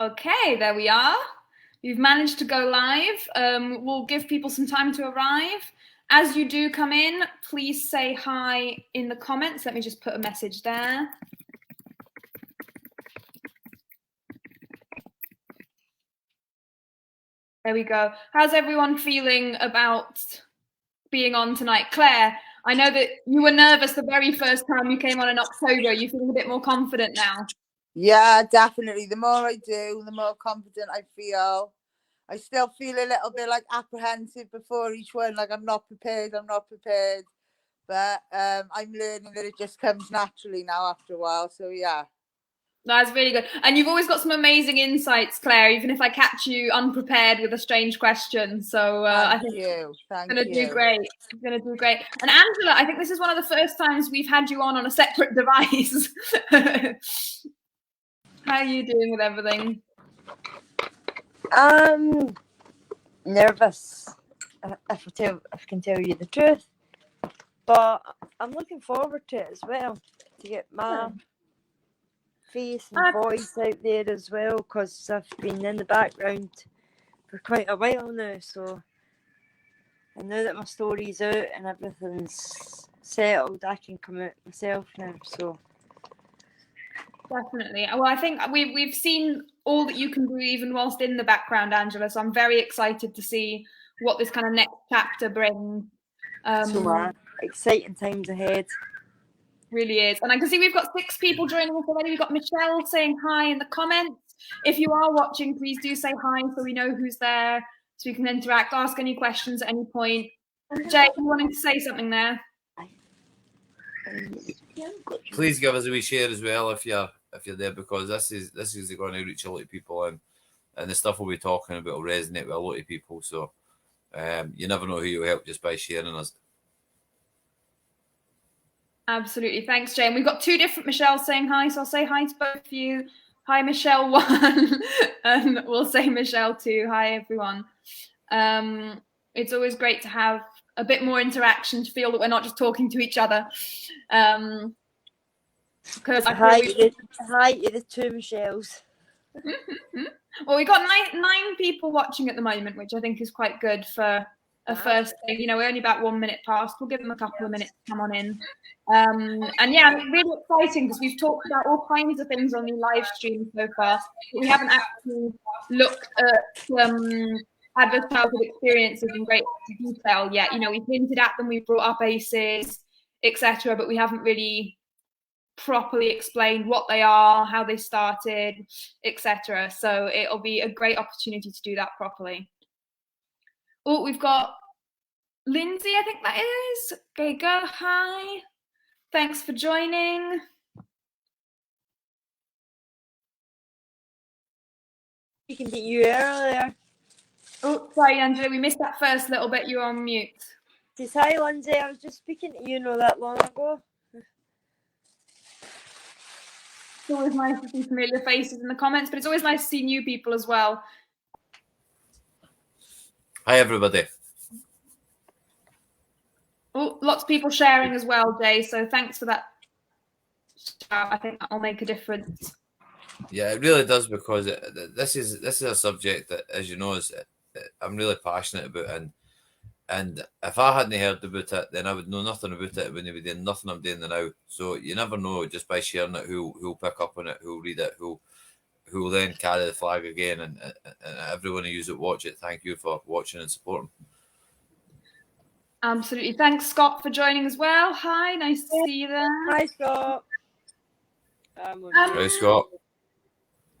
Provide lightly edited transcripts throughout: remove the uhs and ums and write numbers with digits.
Okay, there we are. We've managed to go live. We'll give people some time to arrive. As you do come in, please say hi in the comments. Let me just put a message there. There we go. How's everyone feeling about being on tonight? Claire, I know that you were nervous the very first time you came on in October. Are you feeling a bit more confident now? Yeah, definitely. The more I do, the more confident I feel. I still feel a little bit like apprehensive before each one, like I'm not prepared. But I'm learning that it just comes naturally now after a while. So yeah. That's really good. And you've always got some amazing insights, Claire, even if I catch you unprepared with a strange question. So I think Thank going to do great. It's going to do great. And Angela, I think this is one of the first times we've had you on a separate device. How are you doing with everything? Nervous, if I can tell you the truth, but I'm looking forward to it as well, to get my face and voice out there as well, because I've been in the background for quite a while now, so and now that my story's out and everything's settled, I can come out myself now. So definitely. Well, I think we've seen all that you can do even whilst in the background, Angela. So I'm very excited to see what this kind of next chapter brings. So exciting times ahead. Really is. And I can see we've got 6 people joining us already. We've got Michelle saying hi in the comments. If you are watching, please do say hi so we know who's there, so we can interact, ask any questions at any point. Jay, you wanting to say something there? Please give us a wee share as well if you're there, because this is going to reach a lot of people, and the stuff we'll be talking about will resonate with a lot of people. So you never know who you'll help just by sharing us. Absolutely. Thanks, Jay. And we've got 2 different Michelles saying hi, so I'll say hi to both of you. Hi, Michelle 1, and we'll say Michelle 2. Hi, everyone. It's always great to have a bit more interaction, to feel that we're not just talking to each other. Because hi to the 2 Michelles. Well, we got 9 people watching at the moment, which I think is quite good for a first thing. You know, we're only about 1 minute past. We'll give them a couple of minutes to come on in. And yeah, really exciting because we've talked about all kinds of things on the live stream so far. But we haven't actually looked at adverse childhood experiences in great detail yet. You know, we've hinted at them, we've brought up ACEs, etc., but we haven't really properly explained what they are, how they started, etc. So it'll be a great opportunity to do that properly. Oh, we've got Lindsay, I think that is. Okay, go. Hi. Thanks for joining. You can get you earlier. Oh, sorry, Angela, we missed that first little bit. You're on mute. Just hi, Lindsay. I was just speaking to you not that long ago. It's always nice to see familiar faces in the comments, but it's always nice to see new people as well. Hi, everybody. Oh, lots of people sharing as well, Jay, so thanks for that. I think that will make a difference. Yeah, it really does, because this is a subject that, as you know, I'm really passionate about, and if I hadn't heard about it, then I would know nothing about it. I wouldn't be doing nothing I'm doing now. So you never know, just by sharing it, who'll pick up on it, who'll read it, who'll then carry the flag again, and everyone who use it, watch it. Thank you for watching and supporting. Absolutely. Thanks, Scott, for joining as well. Hi, nice to see you there. Hi, Scott. Hi, Scott.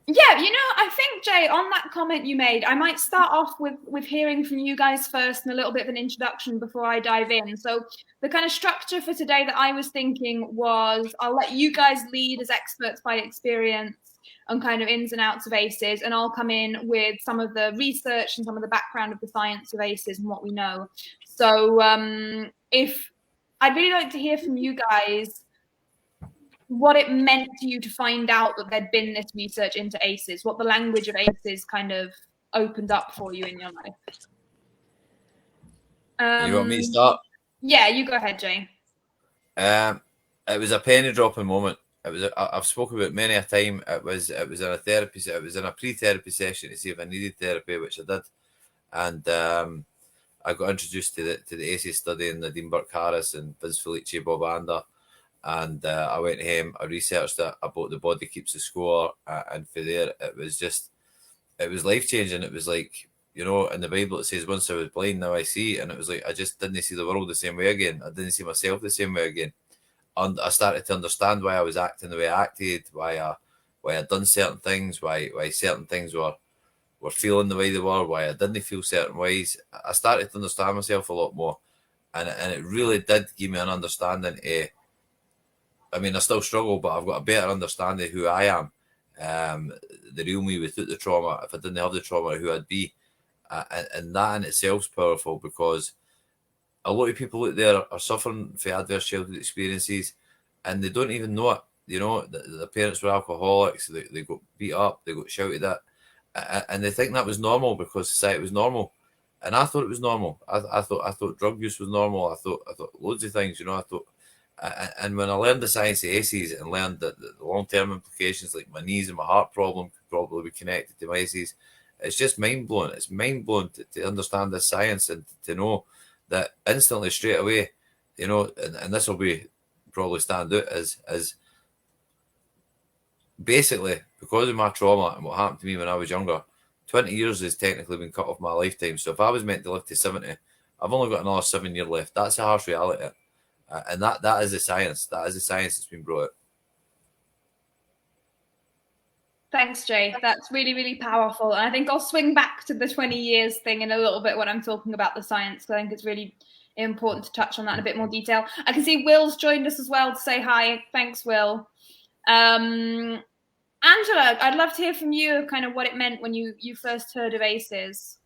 Yeah, you know, I think, Jay, on that comment you made, I might start off with hearing from you guys first and a little bit of an introduction before I dive in. So the kind of structure for today that I was thinking was I'll let you guys lead as experts by experience on kind of ins and outs of ACEs, and I'll come in with some of the research and some of the background of the science of ACEs and what we know. So if I'd really like to hear from you guys what it meant to you to find out that there'd been this research into ACEs, what the language of ACEs kind of opened up for you in your life. You want me to start? Yeah, you go ahead, Jay. It was a penny dropping moment. I've spoken about many a time. It was in a therapy. It was in a pre-therapy session to see if I needed therapy, which I did, and I got introduced to the ACEs study in Nadine Burke-Harris and Vince Felice, Bob Ander, and I went home. I researched it. I bought The Body Keeps the Score, and for there, it was life changing. It was like, in the Bible it says, "Once I was blind, now I see," and it was like I just didn't see the world the same way again. I didn't see myself the same way again. And I started to understand why I was acting the way I acted, why I'd done certain things, why certain things were feeling the way they were, why I didn't feel certain ways. I started to understand myself a lot more, and it really did give me an understanding. I mean, I still struggle, but I've got a better understanding of who I am, the real me without the trauma. If I didn't have the trauma, who I'd be, and that in itself is powerful, because a lot of people out there are suffering from adverse childhood experiences, and they don't even know it. The parents were alcoholics, they got beat up, they got shouted at, and they think that was normal because society was normal. And I thought it was normal. I thought drug use was normal. I thought loads of things, I thought. And when I learned the science of ACEs and learned that the long-term implications, like my knees and my heart problem, could probably be connected to my ACEs, it's just mind-blowing. It's mind-blowing to understand this science and to know that instantly, straight away, and this will be probably stand out as basically, because of my trauma and what happened to me when I was younger, 20 years has technically been cut off my lifetime. So if I was meant to live to 70, I've only got another 7 years left. That's a harsh reality. And that is the science. That is the science that's been brought out. Thanks, Jay. That's really, really powerful. And I think I'll swing back to the 20 years thing in a little bit when I'm talking about the science, because I think it's really important to touch on that in a bit more detail. I can see Will's joined us as well to say hi. Thanks, Will. Angela, I'd love to hear from you kind of what it meant when you first heard of ACEs.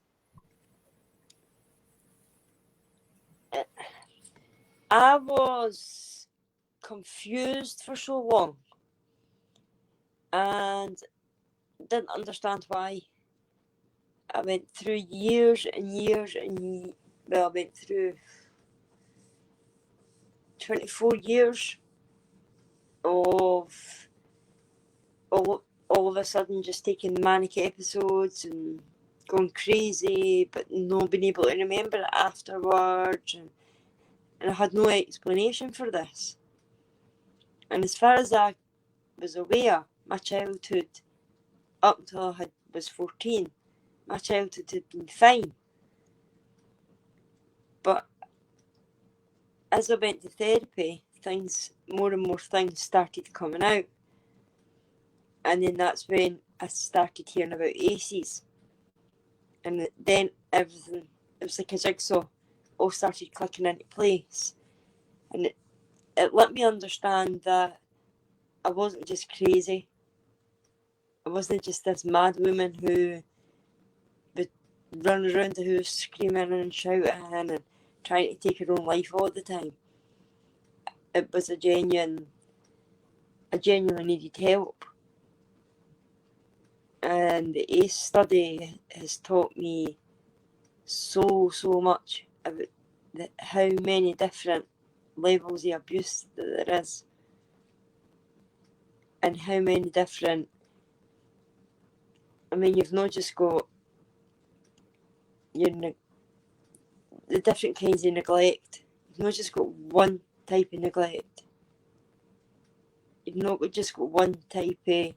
I was confused for so long and didn't understand why. I went through years and years and I went through 24 years of all of a sudden just taking manic episodes and going crazy, but not being able to remember it afterwards, and I had no explanation for this. And as far as I was aware, my childhood, up until I was 14, my childhood had been fine. But as I went to therapy, more and more things started coming out. And then that's when I started hearing about ACEs. And then everything, it was like a jigsaw, all started clicking into place. And it let me understand that I wasn't just crazy. I wasn't just this mad woman who would run around the house screaming and shouting and trying to take her own life all the time. It was I genuinely needed help. And the ACE study has taught me so much about how many different levels of abuse that there is, and how many different, you've not just got the different kinds of neglect. You've not just got one type of neglect. You've not just got one type of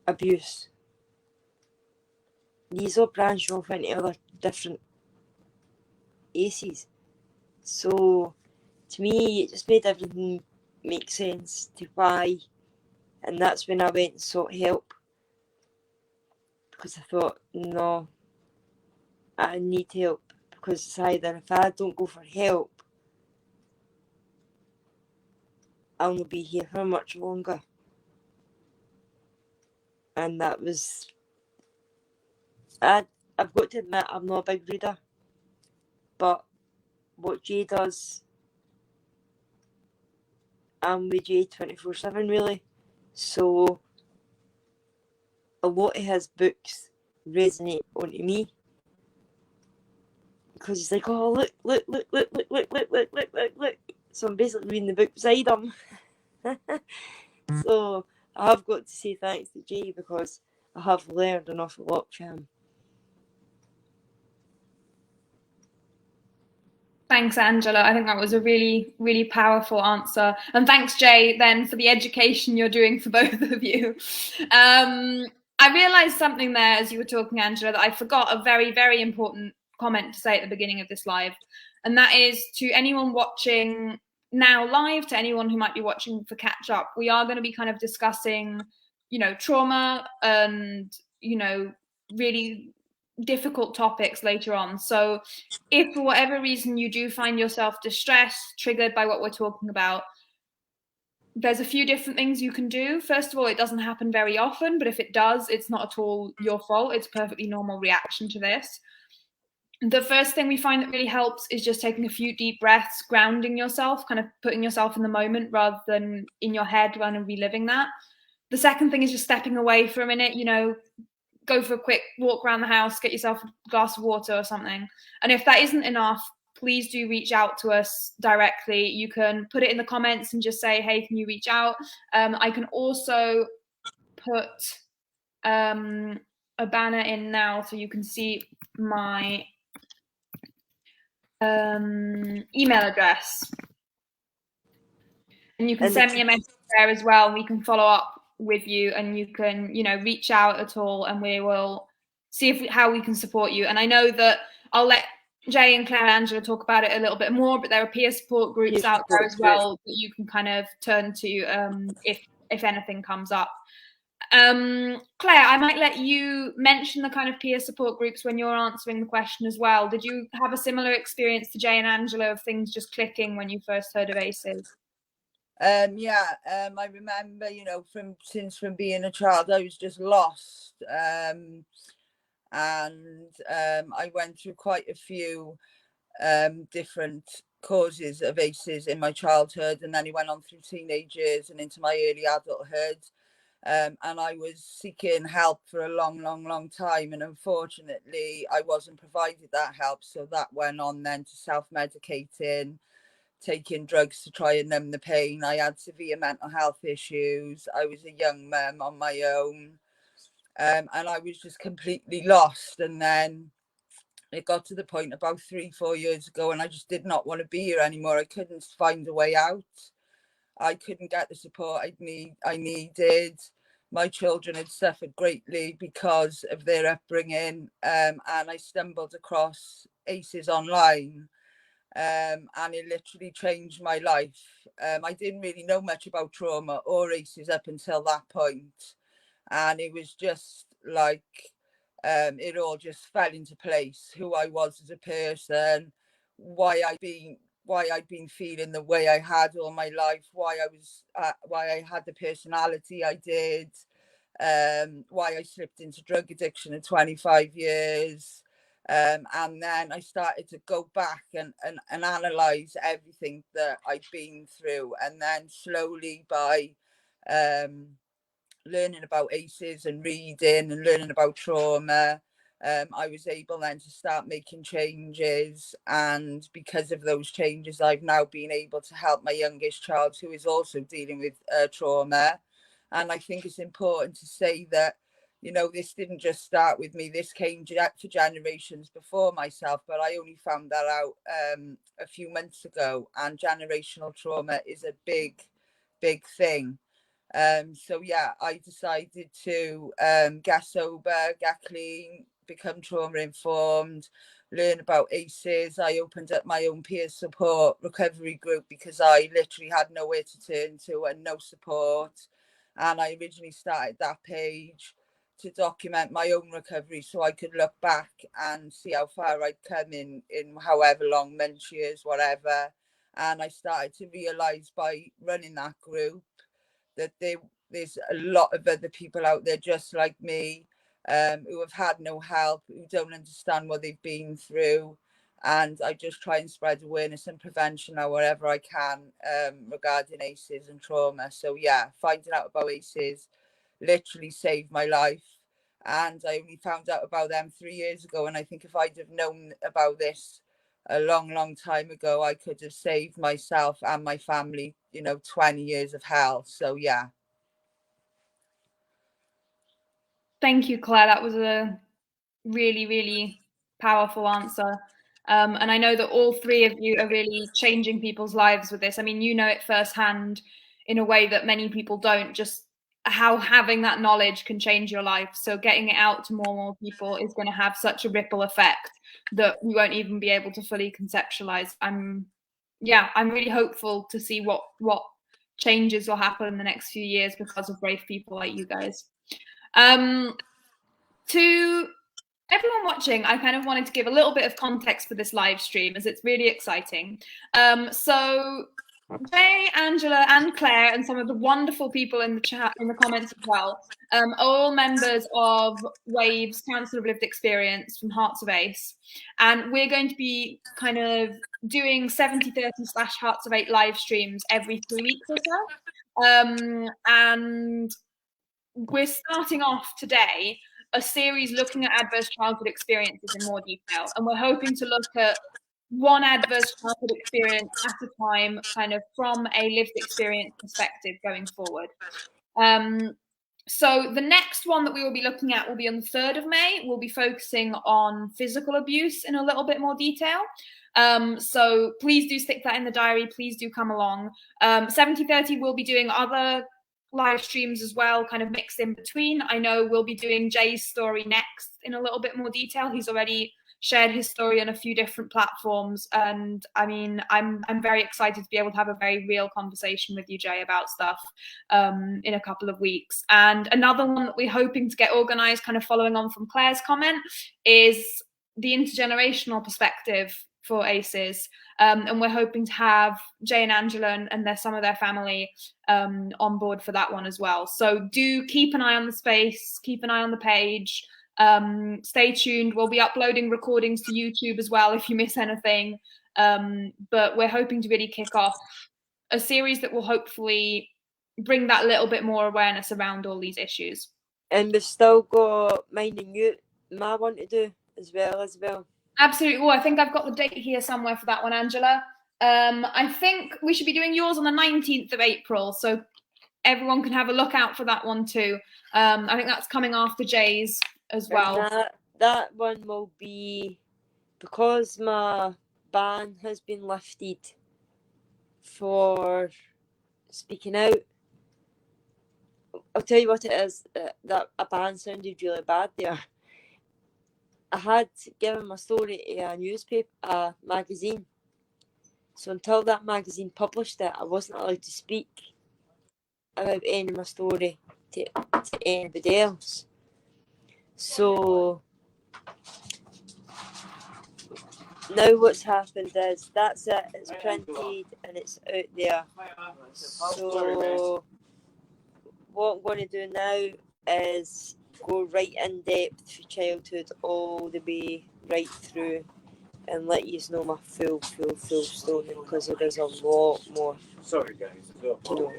abuse. These all branch off into other different ACEs. So to me, it just made everything make sense to why. And that's when I went and sought help, because I thought, no, I need help, because it's either if I don't go for help, I'll not be here for much longer. And that was, I've got to admit, I'm not a big reader, but what Jay does, I'm with Jay 24/7 really. So a lot of his books resonate onto me, because he's like, oh look. So I'm basically reading the book beside him. So I have got to say thanks to Jay, because I have learned an awful lot from him. Thanks, Angela. I think that was a really, really powerful answer. And thanks, Jay, then for the education you're doing for both of you. I realized something there as you were talking, Angela, that I forgot a very, very important comment to say at the beginning of this live. And that is to anyone watching now live, to anyone who might be watching for catch up, we are going to be kind of discussing, trauma and, really difficult topics later on. So if for whatever reason you do find yourself distressed, triggered by what we're talking about, there's a few different things you can do. First of all, it doesn't happen very often, but if it does, it's not at all your fault. It's a perfectly normal reaction to this. The first thing we find that really helps is just taking a few deep breaths, grounding yourself, kind of putting yourself in the moment rather than in your head when reliving that. The second thing is just stepping away for a minute, go for a quick walk around the house, get yourself a glass of water or something. And if that isn't enough, please do reach out to us directly. You can put it in the comments and just say, hey, can you reach out? I can also put a banner in now so you can see my email address. And you can send me a message there as well. We can follow up with you, and you can, reach out at all, and we will see how we can support you. And I know that I'll let Jay and Claire and Angela talk about it a little bit more, but there are peer support groups out there as well that you can kind of turn to if anything comes up. Claire, I might let you mention the kind of peer support groups when you're answering the question as well. Did you have a similar experience to Jay and Angela of things just clicking when you first heard of ACEs? I remember, from being a child, I was just lost. And I went through quite a few different causes of ACEs in my childhood, and then it went on through teenage years and into my early adulthood. And I was seeking help for a long, long, long time. And unfortunately, I wasn't provided that help. So that went on then to self-medicating, taking drugs to try and numb the pain. I had severe mental health issues. I was a young mum on my own. And I was just completely lost. And then it got to the point about 3-4 years ago, and I just did not want to be here anymore. I couldn't find a way out. I couldn't get the support I needed. My children had suffered greatly because of their upbringing, and I stumbled across ACEs online, and it literally changed my life. I didn't really know much about trauma or ACEs up until that point, and it was just like it all just fell into place. Who I was as a person, why I'd been feeling the way I had all my life, why I had the personality I did, why I slipped into drug addiction at 25 years. And then I started to go back and analyze everything that I'd been through. And then slowly, by learning about ACEs and reading and learning about trauma, I was able then to start making changes. And because of those changes, I've now been able to help my youngest child, who is also dealing with trauma. And I think it's important to say that, this didn't just start with me. This came for generations before myself, but I only found that out a few months ago. And generational trauma is a big, big thing. So yeah, I decided to get sober, get clean, become trauma informed, learn about ACEs. I opened up my own peer support recovery group because I literally had nowhere to turn to and no support. And I originally started that page to document my own recovery so I could look back and see how far I'd come in however long, months, years, whatever. And I started to realise by running that group that there's a lot of other people out there just like me, who have had no help, who don't understand what they've been through. And I just try and spread awareness and prevention now wherever I can, regarding ACEs and trauma. So yeah, finding out about ACEs literally saved my life. And I only found out about them 3 years ago. And I think if I'd have known about this a long, long time ago, I could have saved myself and my family, 20 years of hell. So, yeah. Thank you, Claire. That was a really, really powerful answer. And I know that all three of you are really changing people's lives with this. I mean, you know it firsthand in a way that many people don't, just how having that knowledge can change your life. So getting it out to more and more people is going to have such a ripple effect that we won't even be able to fully conceptualize. I'm really hopeful to see what changes will happen in the next few years because of brave people like you guys. To everyone watching, I kind of wanted to give a little bit of context for this live stream as it's really exciting. So Jay, Angela, and Claire, and some of the wonderful people in the chat, in the comments as well, are all members of WAVE's Council of Lived Experience from Hearts of Ace. And we're going to be kind of doing 70/30/Hearts of Ace live streams every 3 weeks or so. And we're starting off today a series looking at adverse childhood experiences in more detail. And we're hoping to look at one adverse childhood experience at a time, kind of from a lived experience perspective going forward. So the next one that we will be looking at will be on the 3rd of May. We'll be focusing on physical abuse in a little bit more detail. So please do stick that in the diary. Please do come along. 70/30 will be doing other live streams as well, kind of mixed in between. I know we'll be doing Jay's story next in a little bit more detail. He's already shared his story on a few different platforms, and I mean, I'm very excited to be able to have a very real conversation with you, Jay, about stuff in a couple of weeks. And another one that we're hoping to get organized, kind of following on from Claire's comment, is the intergenerational perspective for ACEs. And we're hoping to have Jay and Angela and some of their family on board for that one as well. So do keep an eye on the space, keep an eye on the page. Stay tuned. We'll be uploading recordings to YouTube as well if you miss anything. But we're hoping to really kick off a series that will hopefully bring that little bit more awareness around all these issues. And we've still got Mine and You, my one to do as well. Absolutely. Oh, I think I've got the date here somewhere for that one, Angela. I think we should be doing yours on the 19th of April, so everyone can have a look out for that one too. I think that's coming after Jay's as well. And that one will be, because my ban has been lifted for speaking out. I'll tell you what it is, that a ban sounded really bad there. I had given my story to a newspaper, a magazine. So until that magazine published it, I wasn't allowed to speak about any of my story to anybody else. So now what's happened is that's it, it's printed and it's out there. So what I'm going to do now is go right in depth for childhood all the way right through and let you know my full story, because there is a lot more. Sorry guys, to know.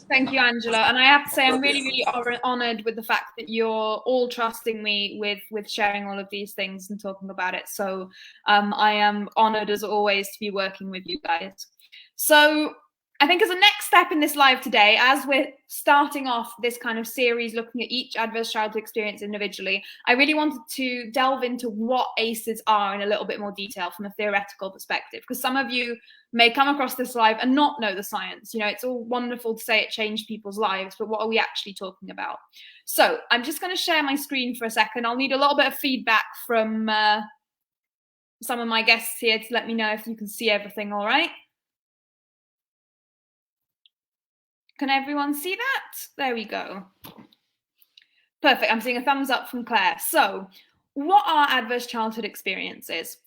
Thank you, Angela. And I have to say, I'm really, really honoured with the fact that you're all trusting me with sharing all of these things and talking about it. So I am honoured as always to be working with you guys. So I think as a next step in this live today, as we're starting off this kind of series looking at each adverse childhood experience individually, I really wanted to delve into what ACEs are in a little bit more detail from a theoretical perspective, because some of you may come across this live and not know the science. You know, it's all wonderful to say it changed people's lives, but what are we actually talking about? So I'm just going to share my screen for a second. I'll need a little bit of feedback from some of my guests here to let me know if you can see everything all right. Can everyone see that? There we go. Perfect. I'm seeing a thumbs up from Claire. So what are adverse childhood experiences?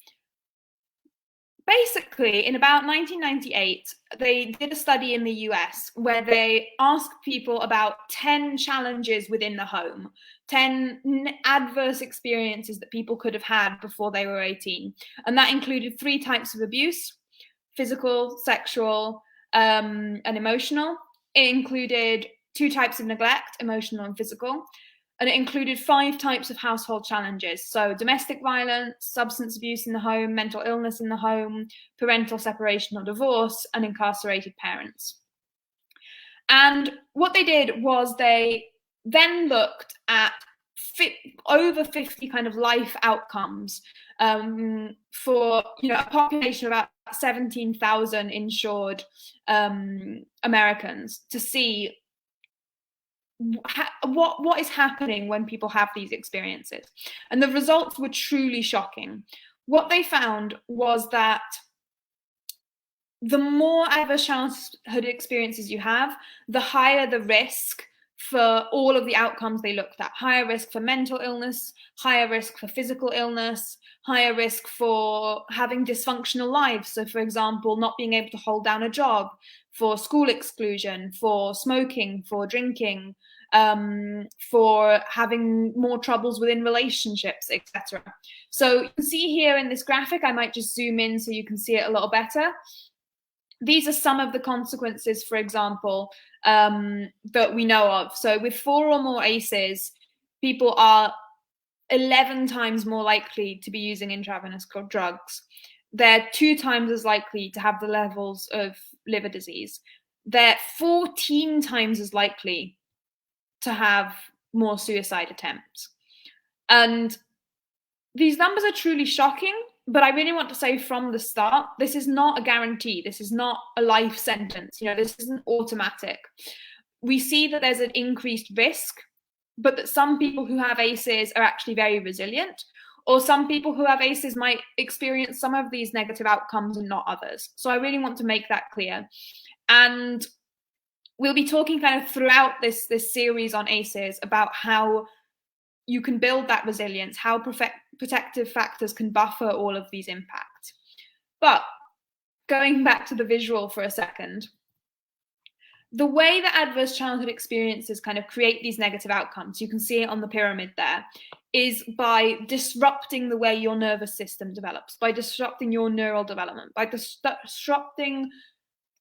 Basically, in about 1998, they did a study in the US where they asked people about 10 challenges within the home, 10 adverse experiences that people could have had before they were 18. And that included 3 types of abuse: physical, sexual, and emotional. It included 2 types of neglect, emotional and physical, And it included 5 types of household challenges. So domestic violence, substance abuse in the home, mental illness in the home, parental separation or divorce, and incarcerated parents. And what they did was they then looked at over 50 kind of life outcomes for, you know, a population of about 17,000 insured Americans, to see what is happening when people have these experiences. And the results were truly shocking. What they found was that the more adverse childhood experiences you have, the higher the risk for all of the outcomes they looked at. Higher risk for mental illness, higher risk for physical illness, higher risk for having dysfunctional lives. So, for example, not being able to hold down a job, for school exclusion, for smoking, for drinking, for having more troubles within relationships, etc. So you can see here in this graphic, I might just zoom in so you can see it a little better. These are some of the consequences, for example, that we know of. So with 4 or more ACEs, people are 11 times more likely to be using intravenous drugs. They're 2 times as likely to have the levels of liver disease. They're 14 times as likely to have more suicide attempts. And these numbers are truly shocking, but I really want to say from the start, this is not a guarantee. This is not a life sentence. You know, this isn't automatic. We see that there's an increased risk, but that some people who have ACEs are actually very resilient, or some people who have ACEs might experience some of these negative outcomes and not others. So I really want to make that clear. And we'll be talking kind of throughout this series on ACEs about how you can build that resilience, how protective factors can buffer all of these impacts. But going back to the visual for a second, the way that adverse childhood experiences kind of create these negative outcomes, you can see it on the pyramid there, is by disrupting the way your nervous system develops, by disrupting your neural development, by disrupting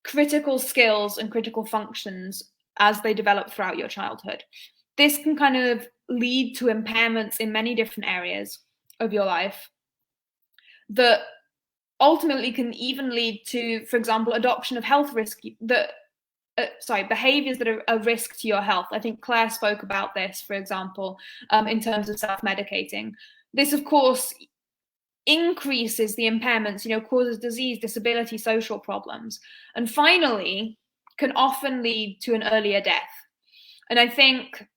critical skills and critical functions as they develop throughout your childhood. This can kind of lead to impairments in many different areas of your life that ultimately can even lead to, for example, adoption of health risk behaviors that are a risk to your health. I think Claire spoke about this, for example, in terms of self-medicating. This, of course, increases the impairments, you know, causes disease, disability, social problems, and finally can often lead to an earlier death. And I think,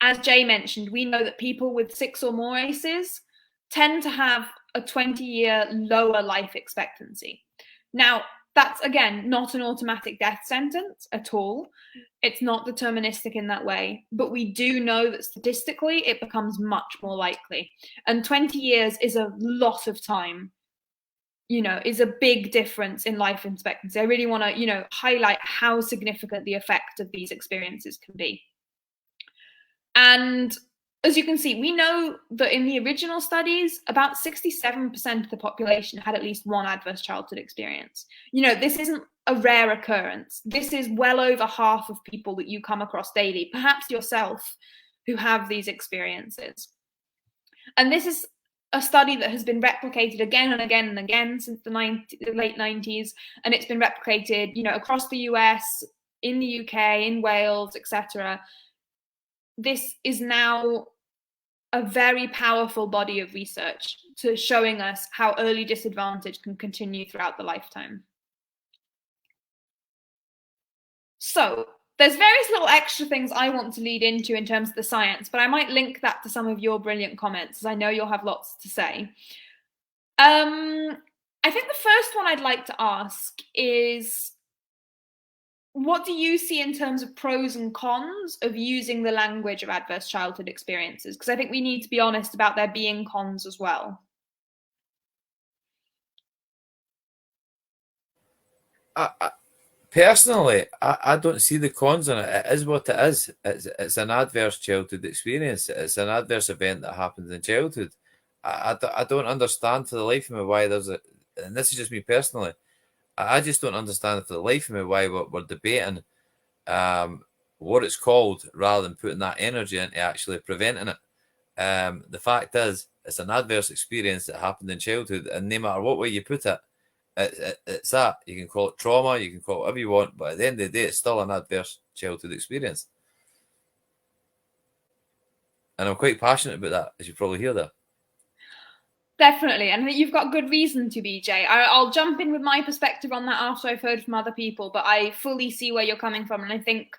as Jay mentioned, we know that people with 6 or more ACEs tend to have a 20-year lower life expectancy. Now, that's, again, not an automatic death sentence at all. It's not deterministic in that way. But we do know that statistically, it becomes much more likely. And 20 years is a lot of time, you know, is a big difference in life expectancy. I really want to, you know, highlight how significant the effect of these experiences can be. And as you can see, we know that in the original studies, about 67% of the population had at least one adverse childhood experience. You know, this isn't a rare occurrence. This is well over half of people that you come across daily, perhaps yourself, who have these experiences. And this is a study that has been replicated again and again and again since the late 90s. And it's been replicated, you know, across the US, in the UK, in Wales, etc. This is now a very powerful body of research to showing us how early disadvantage can continue throughout the lifetime. So there's various little extra things I want to lead into in terms of the science, but I might link that to some of your brilliant comments, as I know you'll have lots to say. I think the first one I'd like to ask is, what do you see in terms of pros and cons of using the language of adverse childhood experiences? Because I think we need to be honest about there being cons as well. Personally, I don't see the cons in it. It is what it is. It's an adverse childhood experience. It's an adverse event that happens in childhood. I don't understand for the life of me why there's a, and this is just me personally, I just don't understand for the life of me why we're debating what it's called rather than putting that energy into actually preventing it. The fact is, it's an adverse experience that happened in childhood, and no matter what way you put it, it's that. You can call it trauma, you can call it whatever you want, but at the end of the day, it's still an adverse childhood experience. And I'm quite passionate about that, as you probably hear there. Definitely, and I think you've got good reason to be, Jay. I'll jump in with my perspective on that after I've heard from other people, but I fully see where you're coming from, and I think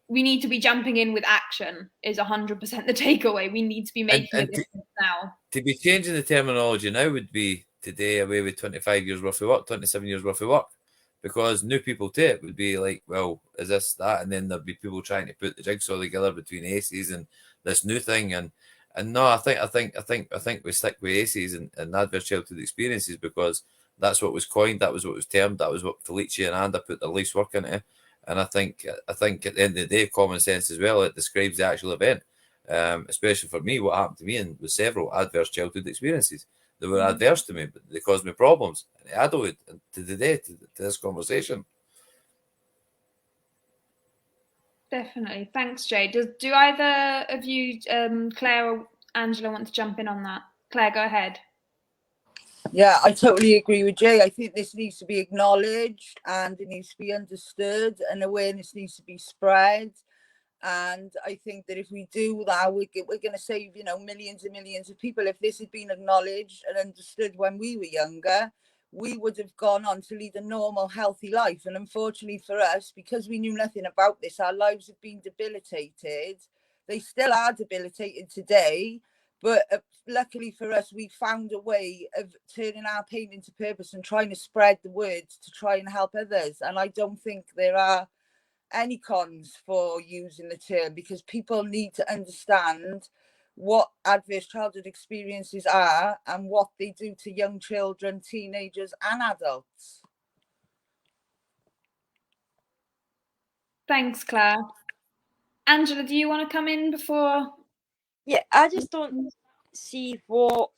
we need to be jumping in with action is 100% the takeaway. We need to be making a difference now. To be changing the terminology now would be today away with 25 years worth of work, 27 years worth of work, because new people to it would be like, well, is this that? And then there'd be people trying to put the jigsaw together between ACEs and this new thing. And no, I think we stick with ACEs and adverse childhood experiences, because that's what was coined, that was what was termed, that was what Felicia and Anda put their life's work into. And I think at the end of the day, common sense as well, it describes the actual event. Especially for me, what happened to me and with several adverse childhood experiences. They were adverse to me, but they caused me problems in adulthood and to the day, to this conversation. Definitely. Thanks, Jay. Do either of you, Claire or Angela, want to jump in on that? Claire, go ahead. Yeah, I totally agree with Jay. I think this needs to be acknowledged and it needs to be understood, and awareness needs to be spread. And I think that if we do that, we're going to save, millions and millions of people. If this had been acknowledged and understood when we were younger, we would have gone on to lead a normal, healthy life. And unfortunately for us, because we knew nothing about this, our lives have been debilitated. They still are debilitated today. But luckily for us, we found a way of turning our pain into purpose and trying to spread the word to try and help others. And I don't think there are any cons for using the term, because people need to understand what adverse childhood experiences are and what they do to young children, teenagers and adults. Thanks, Claire. Angela, do you want to come in before? Yeah, I just don't see what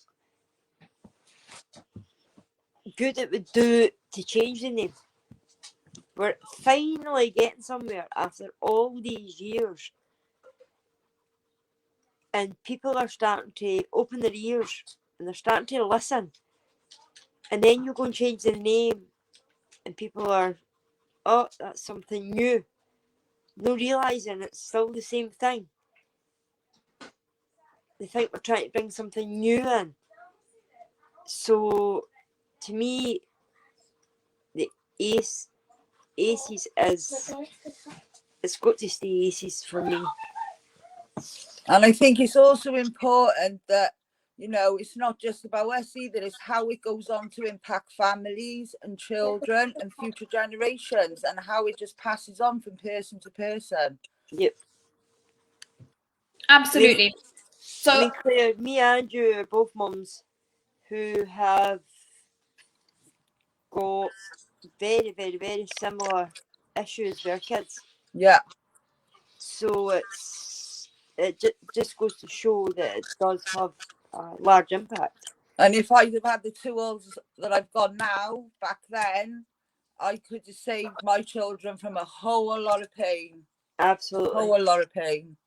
good it would do to change the name. We're finally getting somewhere after all these years. And people are starting to open their ears and they're starting to listen. And then you go and change the name and people are, oh, that's something new. No realising it's still the same thing. They think we're trying to bring something new in. So, to me, the ACEs is, it's got to stay ACEs for me. And I think it's also important that, it's not just about us either. It's how it goes on to impact families and children and future generations, and how it just passes on from person to person. Yep. Absolutely. So, Claire, me and you are both mums who have got very, very, very similar issues with our kids. Yeah. So it just goes to show that it does have a large impact. And if I'd have had the tools that I've got now back then, I could have saved my children from a whole lot of pain. Absolutely. A whole lot of pain.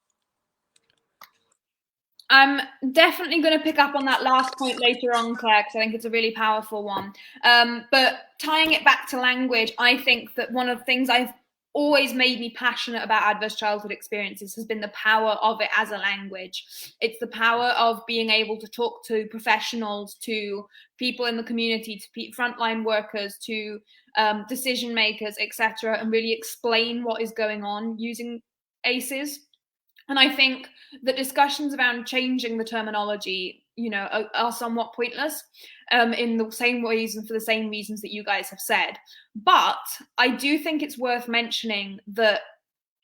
I'm definitely going to pick up on that last point later on, Claire, because I think it's a really powerful one. But tying it back to language, I think that one of the things I've always made me passionate about adverse childhood experiences has been the power of it as a language. It's the power of being able to talk to professionals, to people in the community, to frontline workers, to decision makers, etc., and really explain what is going on using ACEs. And I think that discussions around changing the terminology, are somewhat pointless in the same ways and for the same reasons that you guys have said. But I do think it's worth mentioning that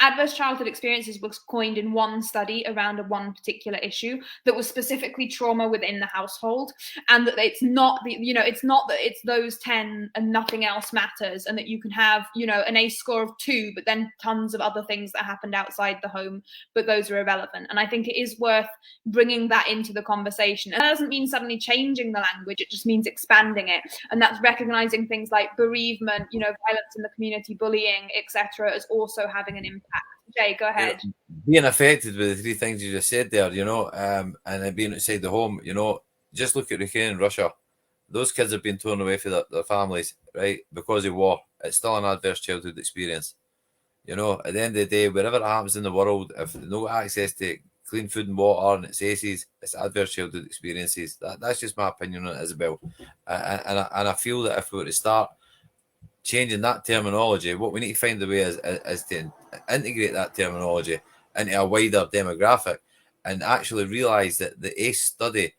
adverse childhood experiences was coined in one study around one particular issue that was specifically trauma within the household, and that it's not that it's those 10 and nothing else matters, and that you can have an ACE score of 2 but then tons of other things that happened outside the home, but those are irrelevant. And I think it is worth bringing that into the conversation. And that doesn't mean suddenly changing the language, it just means expanding it, and that's recognizing things like bereavement, violence in the community, bullying, etc., as also having an impact. Jay, go ahead. Being affected with the three things you just said there, and then being outside the home, just look at Ukraine and Russia. Those kids have been torn away from their families, right, because of war. It's still an adverse childhood experience. At the end of the day, wherever it happens in the world, if no access to clean food and water and it's ACEs, it's adverse childhood experiences. That's just my opinion on it, Isabel. And I feel that if we were to start changing that terminology, what we need to find a way is to integrate that terminology into a wider demographic and actually realise that the ACE study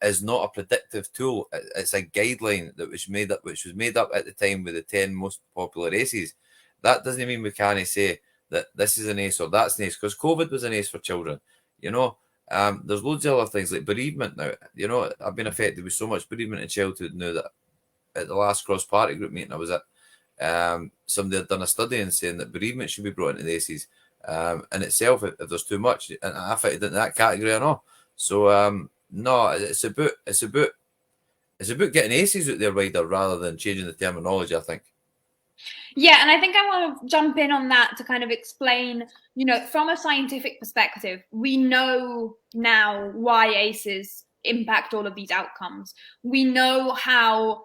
is not a predictive tool. It's a guideline that was made up at the time with the 10 most popular ACEs. That doesn't mean we can't say that this is an ACE or that's an ACE, because COVID was an ACE for children. There's loads of other things like bereavement now. I've been affected with so much bereavement in childhood now that at the last cross-party group meeting I was at, somebody had done a study and saying that bereavement should be brought into the ACEs. In itself, if there's too much, and I fitted into that category or not. So no, it's about getting ACEs out there wider rather than changing the terminology, I think. Yeah, and I think I want to jump in on that to kind of explain, from a scientific perspective, we know now why ACEs impact all of these outcomes. We know how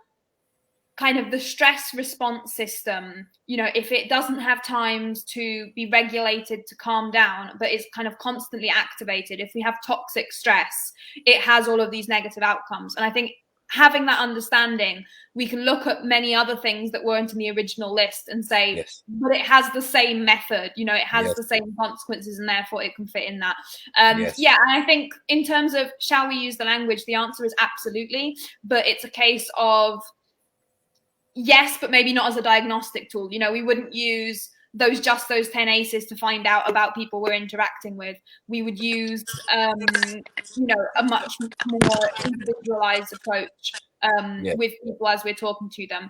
kind of the stress response system, if it doesn't have times to be regulated to calm down, but is kind of constantly activated, if we have toxic stress, it has all of these negative outcomes. And I think having that understanding, we can look at many other things that weren't in the original list and say, yes, but it has the same method, it has yes, the same consequences, and therefore it can fit in that. yes, Yeah, and I think in terms of shall we use the language, the answer is absolutely, but it's a case of yes, but maybe not as a diagnostic tool. We wouldn't use those 10 ACEs to find out about people we're interacting with. We would use, a much more individualized approach with people as we're talking to them.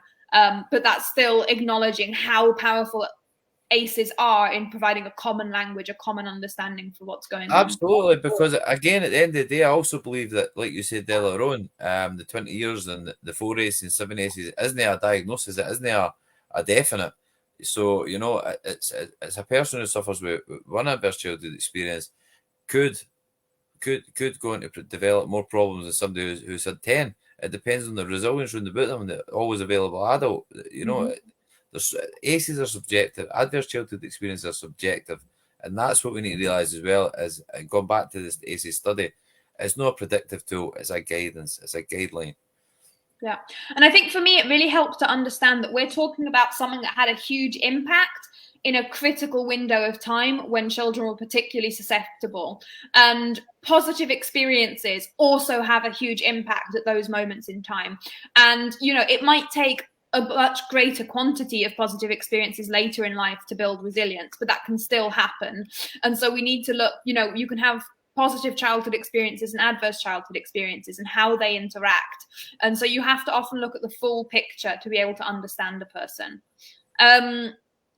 But that's still acknowledging how powerful ACEs are in providing a common language, a common understanding for what's going on. Absolutely, because again, at the end of the day, I also believe that, like you said earlier on, the 20 years and the 4 ACEs and 7 ACEs isn't a diagnosis, it isn't a definite. So, it's a person who suffers with one adverse childhood experience could go on to develop more problems than somebody who's had 10. It depends on the resilience round about them and the always available adult. ACEs are subjective, adverse childhood experiences are subjective, and that's what we need to realise as well. As going back to this ACEs study, it's not a predictive tool, it's a guidance, it's a guideline. Yeah, and I think for me it really helps to understand that we're talking about something that had a huge impact in a critical window of time when children were particularly susceptible, and positive experiences also have a huge impact at those moments in time. And it might take a much greater quantity of positive experiences later in life to build resilience, but that can still happen. And so we need to look, you can have positive childhood experiences and adverse childhood experiences and how they interact. And so you have to often look at the full picture to be able to understand a person.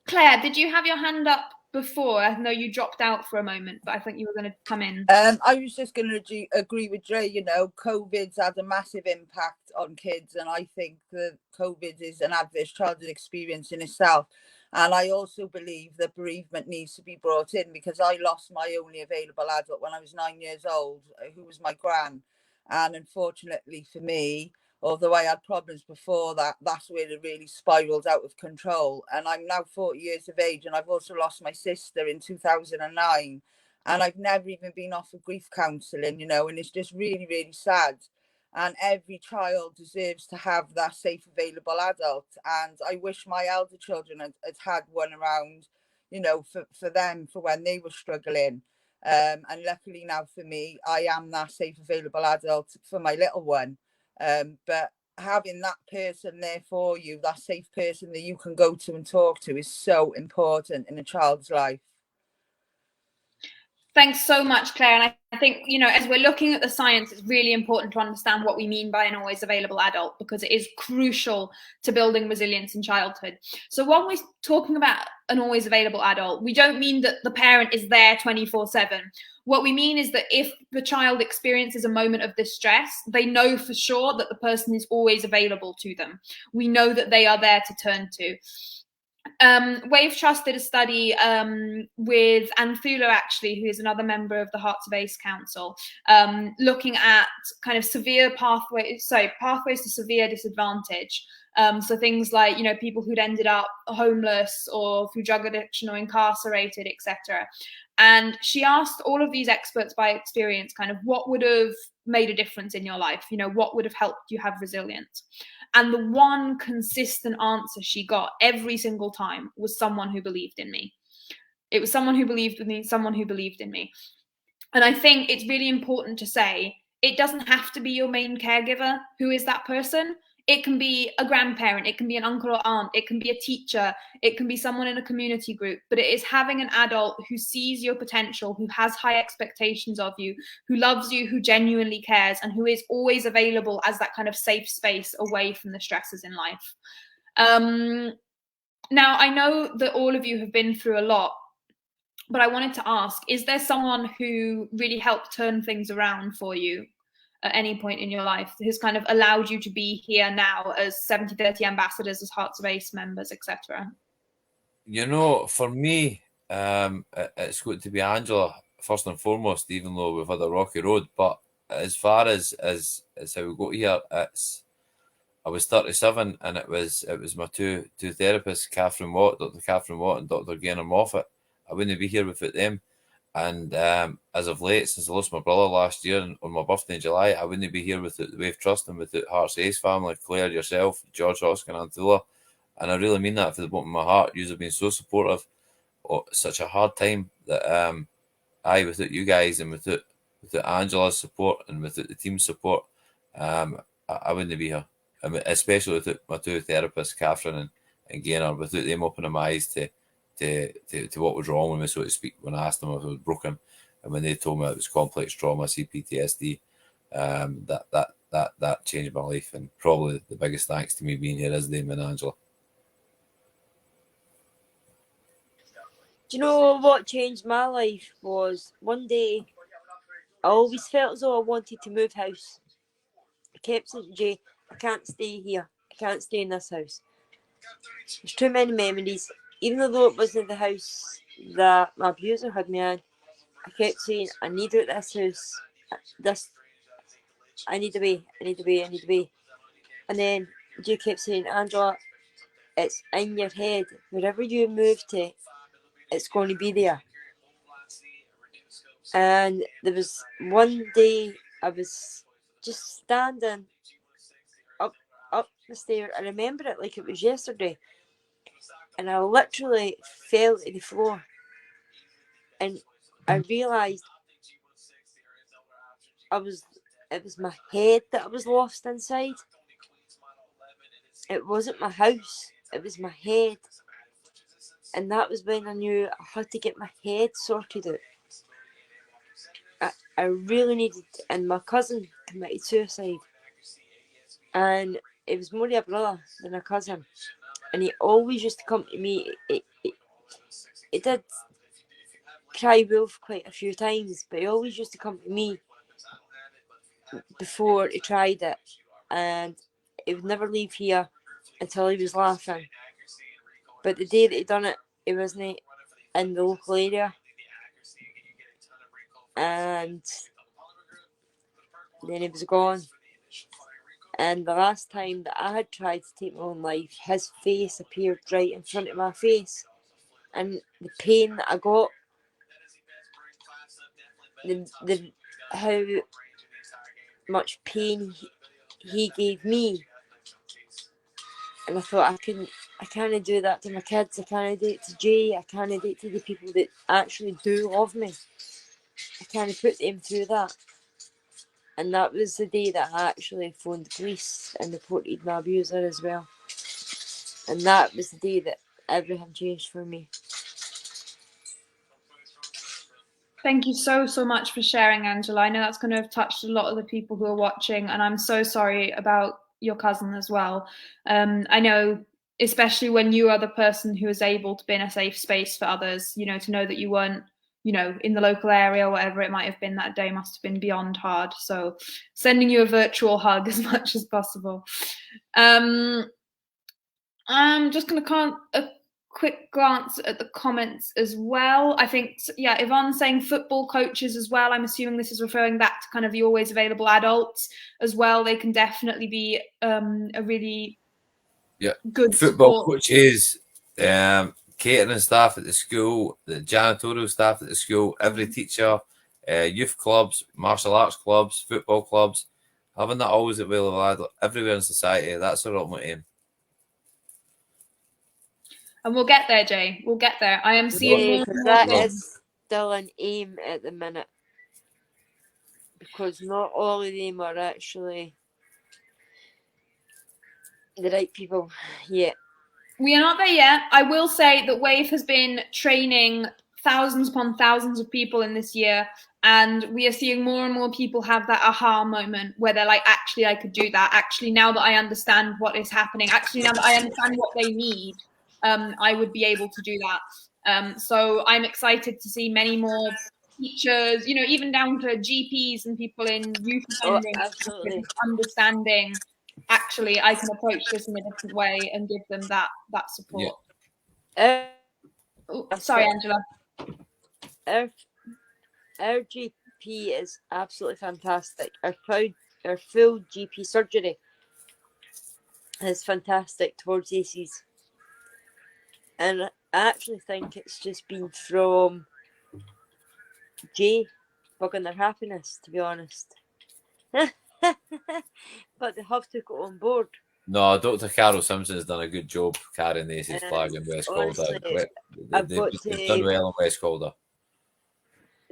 Claire, did you have your hand up before? I know you dropped out for a moment, but I think you were going to come in. I was just going to agree with Dre. COVID's had a massive impact on kids, and I think that COVID is an adverse childhood experience in itself. And I also believe that bereavement needs to be brought in, because I lost my only available adult when I was 9 years old, who was my gran. And unfortunately for me, although I had problems before that, that's where it really spiraled out of control. And I'm now 40 years of age, and I've also lost my sister in 2009. And I've never even been offered grief counselling, and it's just really, really sad. And every child deserves to have that safe, available adult. And I wish my elder children had one around, for them, for when they were struggling. And luckily now for me, I am that safe, available adult for my little one. But having that person there for you, that safe person that you can go to and talk to, is so important in a child's life. Thanks so much, Claire. And I think, as we're looking at the science, it's really important to understand what we mean by an always available adult, because it is crucial to building resilience in childhood. So when we're talking about an always available adult, we don't mean that the parent is there 24/7. What we mean is that if the child experiences a moment of distress, they know for sure that the person is always available to them. We know that they are there to turn to. Wave Trust did a study with Anthula, actually, who is another member of the Hearts of Ace Council, looking at kind of pathways to severe disadvantage. So things like, you know, people who'd ended up homeless or through drug addiction or incarcerated, etc. And she asked all of these experts by experience kind of what would have made a difference in your life, you know, what would have helped you have resilience. And the one consistent answer she got every single time was someone who believed in me. It was someone who believed in me, someone who believed in me. And I think it's really important to say, it doesn't have to be your main caregiver who is that person. It can be a grandparent, it can be an uncle or aunt, it can be a teacher, it can be someone in a community group, but it is having an adult who sees your potential, who has high expectations of you, who loves you, who genuinely cares, and who is always available as that kind of safe space away from the stresses in life. Now, I know that all of you have been through a lot, but I wanted to ask, is there someone who really helped turn things around for you at any point in your life, who's kind of allowed you to be here now as 70/30 ambassadors, as Hearts of Ace members, etc.? You know, for me, it's going to be Angela first and foremost, even though we've had a rocky road. But as far as how we got here, I was 37, and it was my two therapists, Dr. Catherine Watt and Dr. Gaynor Moffat. I wouldn't be here without them. And as of late, since I lost my brother last year on my birthday in July, I wouldn't be here without the Wave Trust and without Hearts Ace family, Claire, yourself, George, Oscar, and Anthula. And I really mean that from the bottom of my heart. You have been so supportive. Such a hard time that without you guys and without Angela's support and without the team's support, I wouldn't be here. I mean, especially without my two therapists, Catherine and Gaynor, without them opening my eyes to what was wrong with me, so to speak, when I asked them if I was broken, and when they told me it was complex trauma, CPTSD, that changed my life. And probably the biggest thanks to me being here is them and Angela. Do you know what changed my life was one day I always felt as though I wanted to move house. I kept saying, Jay, I can't stay here. I can't stay in this house. There's too many memories. Even though it wasn't the house that my abuser had me in, I kept saying, I need out this house. I need away. And then Jay kept saying, Angela, it's in your head. Wherever you move to, it's going to be there. And there was one day I was just standing up the stair. I remember it like it was yesterday. And I literally fell to the floor. And I realised it was my head that I was lost inside. It wasn't my house, it was my head. And that was when I knew I had to get my head sorted out. I really needed, and my cousin committed suicide. And it was more a brother than a cousin. And he always used to come to me. He did cry wolf quite a few times, but he always used to come to me before he tried it. And he would never leave here until he was laughing. But the day that he done it, he wasn't in the local area. And then he was gone. And the last time that I had tried to take my own life, his face appeared right in front of my face. And the pain that I got, how much pain he gave me. And I thought, I can't do that to my kids. I can't do it to Jay. I can't do it to the people that actually do love me. I can't put them through that. And that was the day that I actually phoned the police and reported my abuser as well. And that was the day that everything changed for me. Thank you so much for sharing, Angela. I know that's going to have touched a lot of the people who are watching, and I'm so sorry about your cousin as well. I know, especially when you are the person who is able to be in a safe space for others, you know, to know that you weren't, you know, in the local area, whatever it might have been that day must have been beyond hard. So sending you a virtual hug as much as possible. I'm just going to count a quick glance at the comments as well. I think, yeah, Yvonne's saying football coaches as well. I'm assuming this is referring back to kind of the always available adults as well. They can definitely be a really good football support. coaches, catering staff at the school, the janitorial staff at the school, every teacher, youth clubs, martial arts clubs, football clubs, having that always available everywhere in society. That's our ultimate aim. And we'll get there, Jay. We'll get there. I am seeing because that is still an aim at the minute. Because not all of them are actually the right people yet. We are not there yet. I will say that Wave has been training thousands upon thousands of people in this year, and we are seeing more and more people have that aha moment where they're like, actually, I could do that. Actually, now that I understand what is happening, actually, now that I understand what they need, I would be able to do that. So I'm excited to see many more teachers, you know, even down to GPs and people in youth offending, understanding, actually, I can approach this in a different way and give them that support. Yeah. Sorry, Angela. Our GP is absolutely fantastic. Our full GP surgery is fantastic towards ACs. And I actually think it's just been from Jay bugging their happiness, to be honest. But they have to go on board. No, Dr. Carol Simpson has done a good job carrying the AC's flag in West Calder. They've done well in West Calder.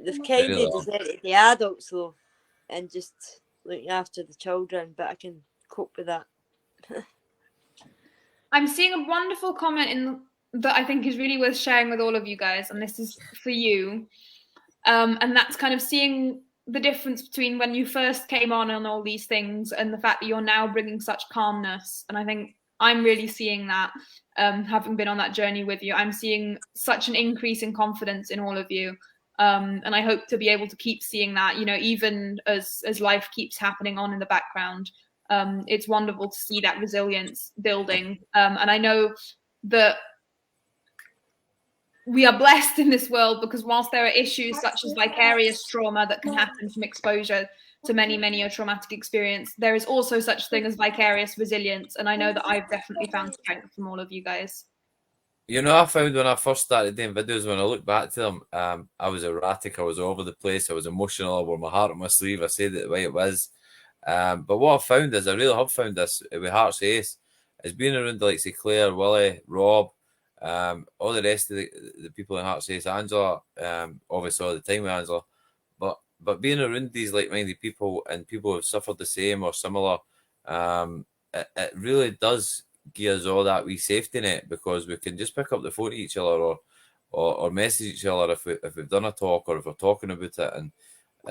They've kind of deserted the adults, though, and just looking after the children, but I can cope with that. I'm seeing a wonderful comment that I think is really worth sharing with all of you guys, and this is for you. And that's kind of seeing the difference between when you first came on all these things and the fact that you're now bringing such calmness. And I think I'm really seeing that, having been on that journey with you. I'm seeing such an increase in confidence in all of you. And I hope to be able to keep seeing that, you know, even as life keeps happening on in the background. It's wonderful to see that resilience building. And I know that we are blessed in this world because whilst there are issues such as vicarious trauma that can happen from exposure to many a traumatic experience, there is also such thing as vicarious resilience. And I know that I've definitely found strength from all of you guys. You know, I found when I first started doing videos, when I look back to them, I was erratic, I was all over the place, I was emotional, I wore my heart on my sleeve, I said it the way it was. But what I found is, I really have found this with Hearts Ace, is being around like say Claire, Willie, Rob, all the rest of the people in Hearts Ace, Angela, obviously all the time with Angela, but being around these like-minded people and people who have suffered the same or similar, it really does give us all that wee safety net, because we can just pick up the phone to each other or message each other if we've done a talk, or if we're talking about it, and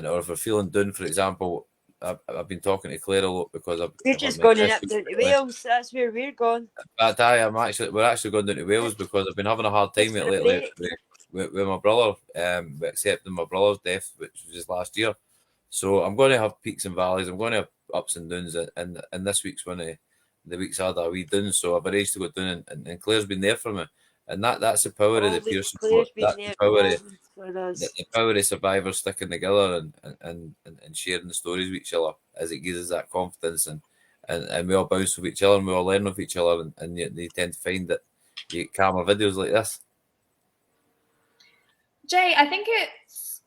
or if we're feeling down, for example. I've been talking to Claire a lot because we're just going up down to Wales. That's where we're going. But we're actually going down to Wales because I've been having a hard time with it lately with my brother, accepting my brother's death, which was just last year. So I'm going to have peaks and valleys. I'm going to have ups and downs, and this week's one of the weeks I had a wee down. So I've arranged to go down, and Claire's been there for me, and that's the power of the peer support. That's the power of survivors sticking together and sharing the stories with each other, as it gives us that confidence, and we all bounce with each other, and we all learn with each other, and you tend to find that you get calmer videos like this. Jay, I think it's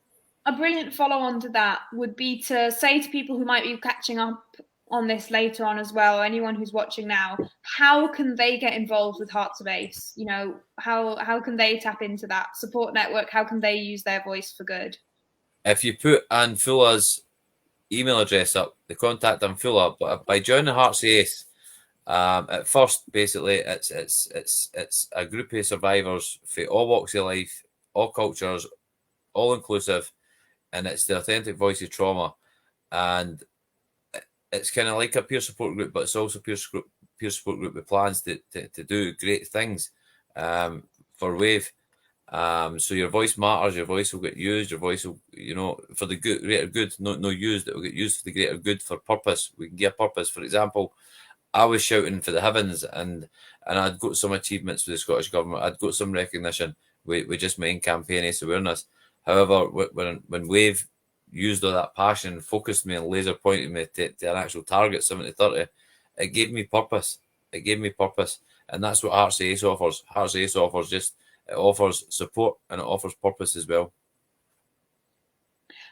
a brilliant follow-on to that would be to say to people who might be catching up on this later on as well, or anyone who's watching now, how can they get involved with Hearts of Ace? You know, how can they tap into that support network? How can they use their voice for good? If you put Anfula's email address up, the contact Anfula, but by joining Hearts of Ace, at first, basically, it's a group of survivors for all walks of life, all cultures, all inclusive, and it's the authentic voice of trauma, and it's kind of like a peer support group, but it's also peer support group with plans to do great things for Wave. So your voice matters, your voice will get used, your voice will, you know, for the greater good, no used, it will get used for the greater good, for purpose. We can give a purpose. For example, I was shouting for the heavens, and I'd got some achievements with the Scottish Government. I'd got some recognition with just my own campaign Ace Awareness. However, when Wave used all that passion and focused me and laser pointed me to an actual target, 70-30, it gave me purpose. It gave me purpose. And that's what Hearts of Ace offers. Hearts of Ace offers it offers support and it offers purpose as well.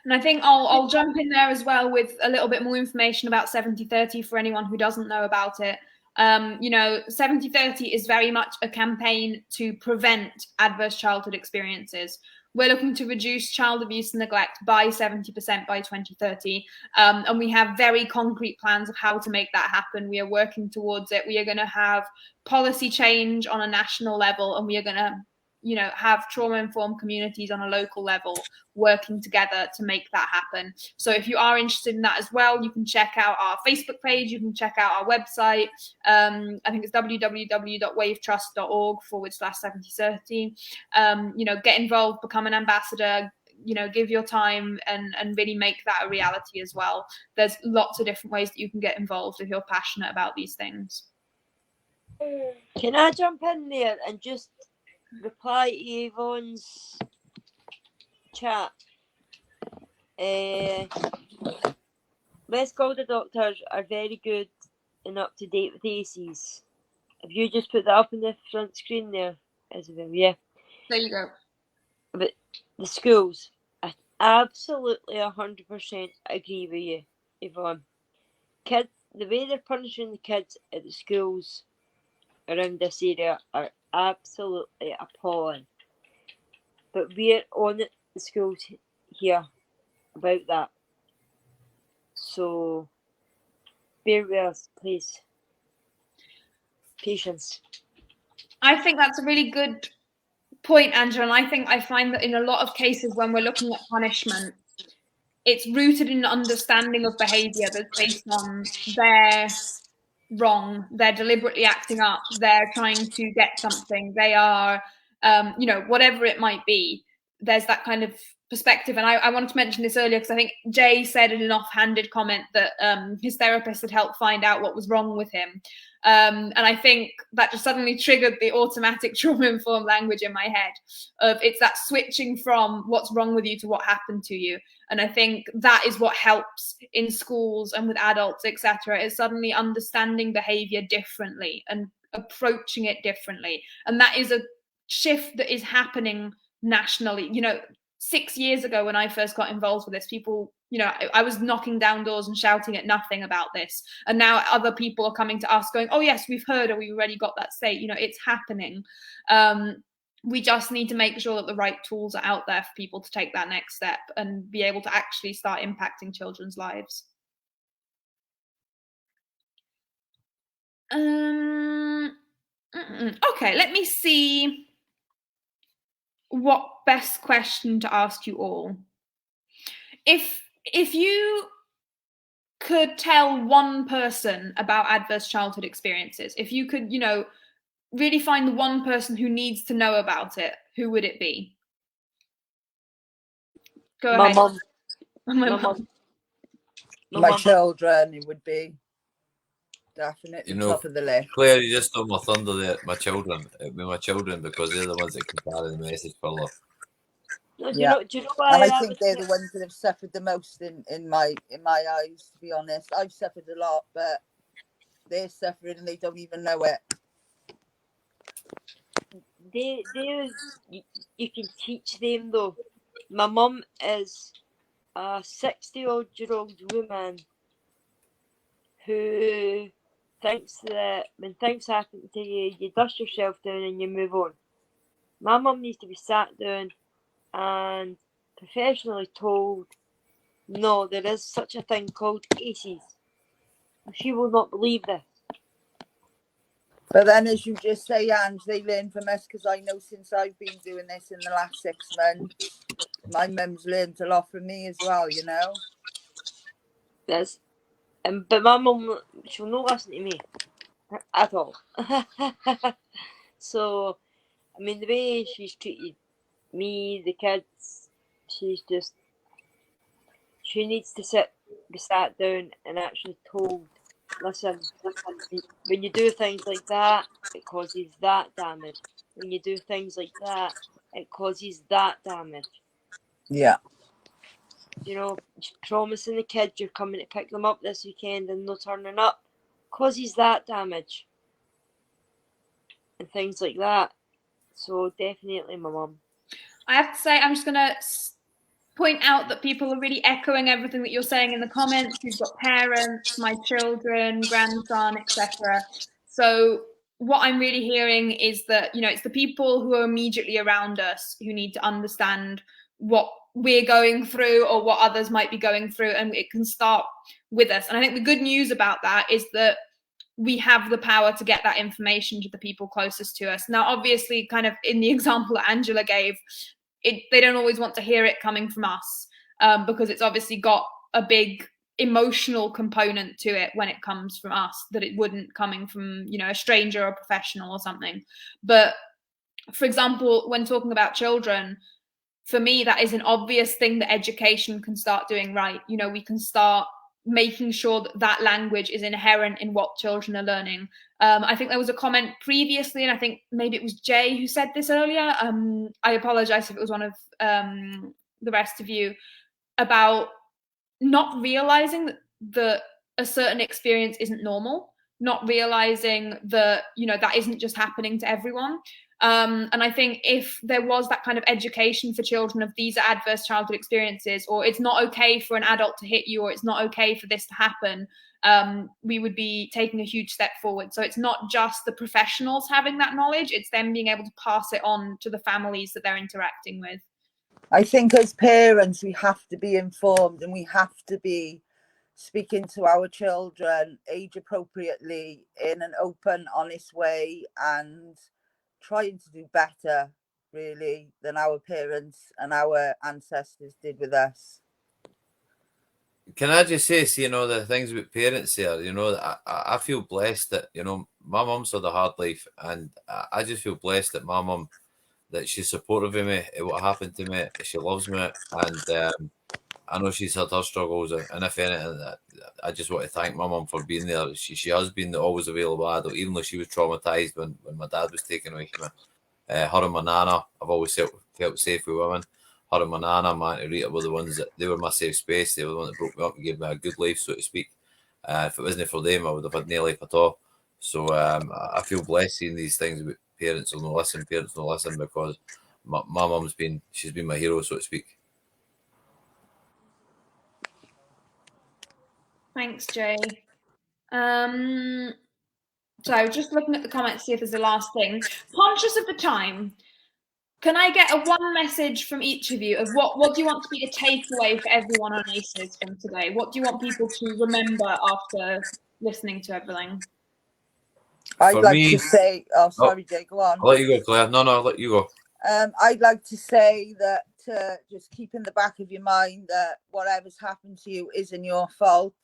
And I think I'll jump in there as well with a little bit more information about 70-30 for anyone who doesn't know about it. 70-30 is very much a campaign to prevent adverse childhood experiences. We're looking to reduce child abuse and neglect by 70% by 2030. And we have very concrete plans of how to make that happen. We are working towards it. We are going to have policy change on a national level, and we are going to have trauma-informed communities on a local level working together to make that happen. So if you are interested in that as well, you can check out our Facebook page, you can check out our website. I think it's www.wavetrust.org/7030. Get involved, become an ambassador, give your time and really make that a reality as well. There's lots of different ways that you can get involved if you're passionate about these things. Can I jump in there and just reply to Yvonne's chat? Let's Go the Doctors are very good and up to date with ACEs. If you just put that up in the front screen there, Isabel, yeah. There you go. But the schools, I absolutely 100% agree with you, Yvonne. Kids, the way they're punishing the kids at the schools around this area are absolutely appalling. But we're on it, the schools here, about that. So bear with us, please. Patience. I think that's a really good point, Angela. And I find that in a lot of cases when we're looking at punishment, it's rooted in an understanding of behaviour that's based on they're wrong, they're deliberately acting up, they're trying to get something, they are, whatever it might be. There's that kind of perspective. And I wanted to mention this earlier because I think Jay said in an offhanded comment that his therapist had helped find out what was wrong with him. And I think that just suddenly triggered the automatic trauma-informed language in my head of it's that switching from what's wrong with you to what happened to you. And I think that is what helps in schools and with adults, etc., is suddenly understanding behavior differently and approaching it differently. And that is a shift that is happening nationally. 6 years ago when I first got involved with this, people, I was knocking down doors and shouting at nothing about this. And now other people are coming to us going, oh yes, we've heard, or we've already got that state. It's happening. We just need to make sure that the right tools are out there for people to take that next step and be able to actually start impacting children's lives. Okay, let me see what best question to ask you all. If you could tell one person about adverse childhood experiences, if you could, really find the one person who needs to know about it, who would it be? Go ahead. Mum. My mum. My children, it would be definitely top of the list. Claire, you just stole my thunder there. My children. It'd be my children because they're the ones that can carry the message further. No, do Yeah. you know why And I think they're the ones that have suffered the most in my eyes, to be honest. I've suffered a lot, but they're suffering and they don't even know it. You can teach them though. My mum is a 60-odd-year-old woman who thinks that when things happen to you, you dust yourself down and you move on. My mum needs to be sat down and professionally told, no, there is such a thing called ACEs. She will not believe this. But then, as you just say, Ange, they learn from us, because I know since I've been doing this in the last 6 months, my mum's learned a lot from me as well, Yes. But my mum, she'll not listen to me at all. So, I mean, the way she's treated me, the kids, she needs to be sat down and actually told listen, when you do things like that, it causes that damage. When you do things like that, it causes that damage. Yeah. You know, promising the kids you're coming to pick them up this weekend and not turning up causes that damage. And things like that. So definitely my mum. I have to say, I'm just going to point out that people are really echoing everything that you're saying in the comments. You've got parents, my children, grandson, etc. So what I'm really hearing is that, you know, it's the people who are immediately around us who need to understand what we're going through or what others might be going through, and it can start with us. And I think the good news about that is that we have the power to get that information to the people closest to us. Now, obviously, kind of in the example that Angela gave, they don't always want to hear it coming from us, because it's obviously got a big emotional component to it when it comes from us that it wouldn't coming from, you know, a stranger or a professional or something. But for example, when talking about children, for me, that is an obvious thing that education can start doing right. You know, we can start making sure that that language is inherent in what children are learning. I think there was a comment previously, and I think maybe it was Jay who said this earlier. I apologize if it was one of the rest of you, about not realizing that a certain experience isn't normal, not realizing that, you know, that isn't just happening to everyone. And I think if there was that kind of education for children of these are adverse childhood experiences, or it's not okay for an adult to hit you, or it's not okay for this to happen, we would be taking a huge step forward. So it's not just the professionals having that knowledge, it's them being able to pass it on to the families that they're interacting with. I think as parents, we have to be informed, and we have to be speaking to our children age appropriately in an open, honest way, and trying to do better, really, than our parents and our ancestors did with us. Can I just say, you know, the things about parents here, you know, I feel blessed that, you know, my mum's had a hard life, and I just feel blessed that my mum, that she's supportive of me, what happened to me, she loves me, and I know she's had her struggles, and if anything, I just want to thank my mum for being there. She has been the always available adult, even though she was traumatised when my dad was taken away from me. Her and my nana, I've always felt safe with women. Her and my nana, my Auntie Rita, were the ones that, they were my safe space. They were the ones that broke me up and gave me a good life, so to speak. If it wasn't for them, I would have had no life at all. So I feel blessed seeing these things about parents will not listen, because my mum's she's been my hero, so to speak. Thanks, Jay. So just looking at the comments, see if there's a last thing. Conscious of the time, can I get a one message from each of you of what do you want to be the takeaway for everyone on ACEs from today? What do you want people to remember after listening to everything? I'd like to say, oh, sorry, Jay, go on. I'll let you go, Claire. No, I'll let you go. I'd like to say that just keep in the back of your mind that whatever's happened to you isn't your fault.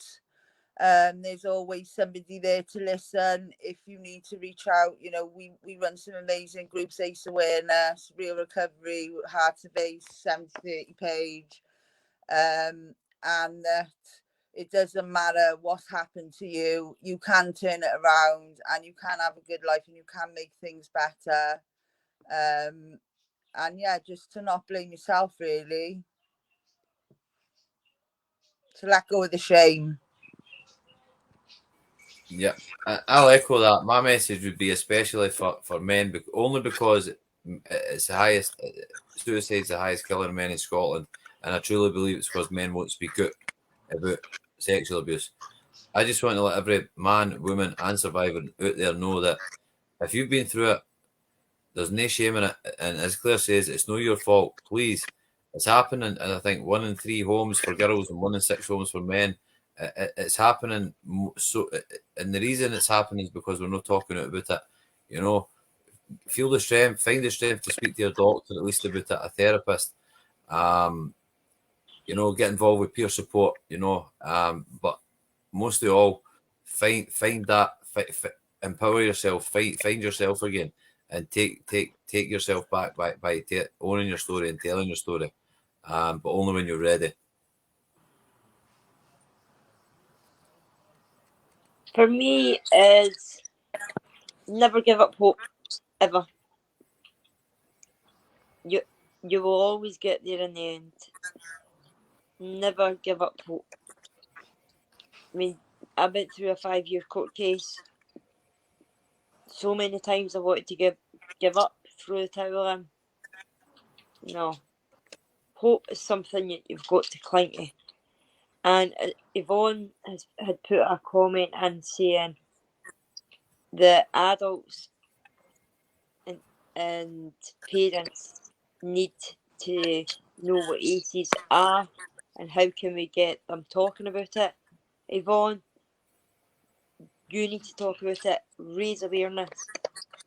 There's always somebody there to listen. If you need to reach out, you know, we run some amazing groups, ACE Awareness, Real Recovery, Heart to Base, 7030 page, and that it doesn't matter what's happened to you, you can turn it around, and you can have a good life, and you can make things better. And yeah, just to not blame yourself, really, to let go of the shame. Yeah, I'll echo that. My message would be especially for men, only because it's the highest, suicide's the highest killer of men in Scotland, and I truly believe it's because men won't speak out about sexual abuse. I just want to let every man, woman and survivor out there know that if you've been through it, there's no shame in it, and as Claire says, it's not your fault. Please, it's happening, and I think 1 in 3 homes for girls and 1 in 6 homes for men. It's happening, so, and the reason it's happening is because we're not talking about it. You know, feel the strength, find the strength to speak to your doctor, at least about it, a therapist. You know, get involved with peer support. You know, but most of all, find that, empower yourself, find yourself again, and take yourself back by owning your story and telling your story, but only when you're ready. For me, is never give up hope, ever. You will always get there in the end. Never give up hope. I mean, I went through a 5-year court case. So many times I wanted to give up, throw the towel in. No. Hope is something that you've got to cling to. And Yvonne had put a comment in saying the adults and parents need to know what ACEs are and how can we get them talking about it. Yvonne, you need to talk about it. Raise awareness.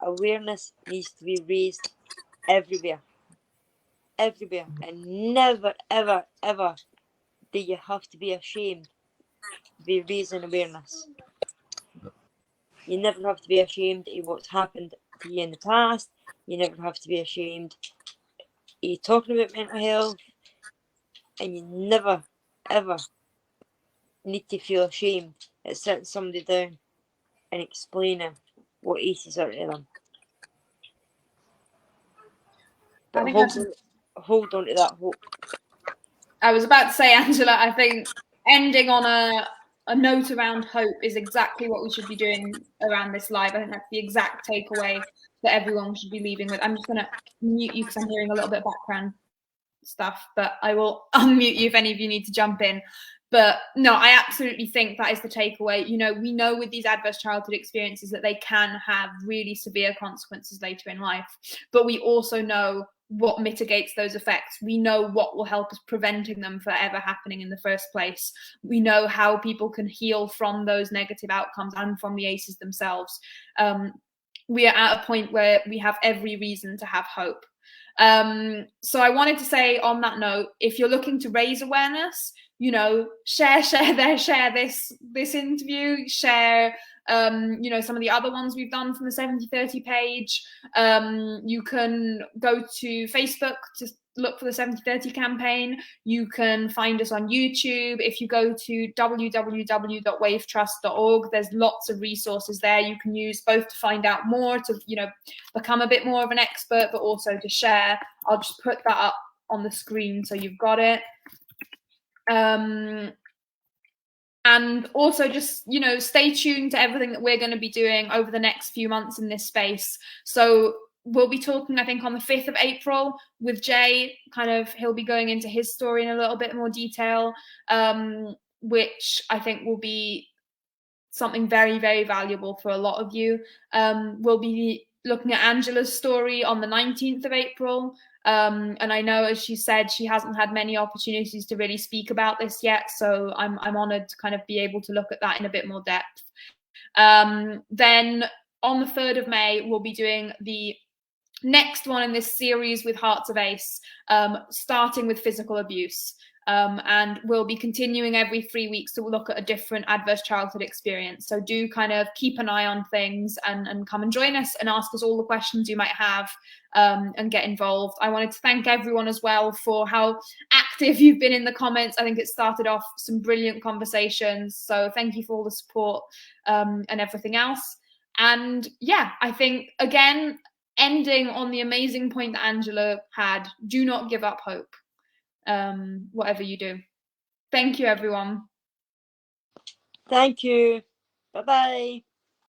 Awareness needs to be raised everywhere. Everywhere. And never, ever, ever do you have to be ashamed to be raising awareness. You never have to be ashamed of what's happened to you in the past. You never have to be ashamed of talking about mental health. And you never, ever need to feel ashamed at sitting somebody down and explaining what ACEs are to them. But hold on to that hope. I was about to say, Angela, I think ending on a note around hope is exactly what we should be doing around this live. I think that's the exact takeaway that everyone should be leaving with. I'm just going to mute you because I'm hearing a little bit of background stuff, but I will unmute you if any of you need to jump in. But no, I absolutely think that is the takeaway. You know, we know with these adverse childhood experiences that they can have really severe consequences later in life, but we also know what mitigates those effects. We know what will help us preventing them from ever happening in the first place. We know how people can heal from those negative outcomes and from the ACEs themselves. We are at a point where we have every reason to have hope. So I wanted to say on that note, if you're looking to raise awareness, you know, share this interview, share you know, some of the other ones we've done from the 70/30 page. You can go to Facebook to look for the 70/30 campaign. You can find us on YouTube. If you go to www.wavetrust.org, there's lots of resources there you can use, both to find out more, to, you know, become a bit more of an expert, but also to share. I'll just put that up on the screen so you've got it. And also just, you know, stay tuned to everything that we're going to be doing over the next few months in this space. So we'll be talking, I think, on the 5th of April with Jay. Kind of, he'll be going into his story in a little bit more detail, which I think will be something very, very valuable for a lot of you. We'll be looking at Angela's story on the 19th of April. And I know, as she said, she hasn't had many opportunities to really speak about this yet. So I'm honoured to kind of be able to look at that in a bit more depth. Then on the 3rd of May, we'll be doing the next one in this series with Hearts of Ace, starting with physical abuse. And we'll be continuing every 3 weeks to look at a different adverse childhood experience. So do kind of keep an eye on things and come and join us and ask us all the questions you might have, and get involved. I wanted to thank everyone as well for how active you've been in the comments. I think it started off some brilliant conversations. So thank you for all the support, and everything else. And yeah, I think, again, ending on the amazing point that Angela had, do not give up hope. Whatever you do. Thank you, everyone. Thank you. Bye-bye.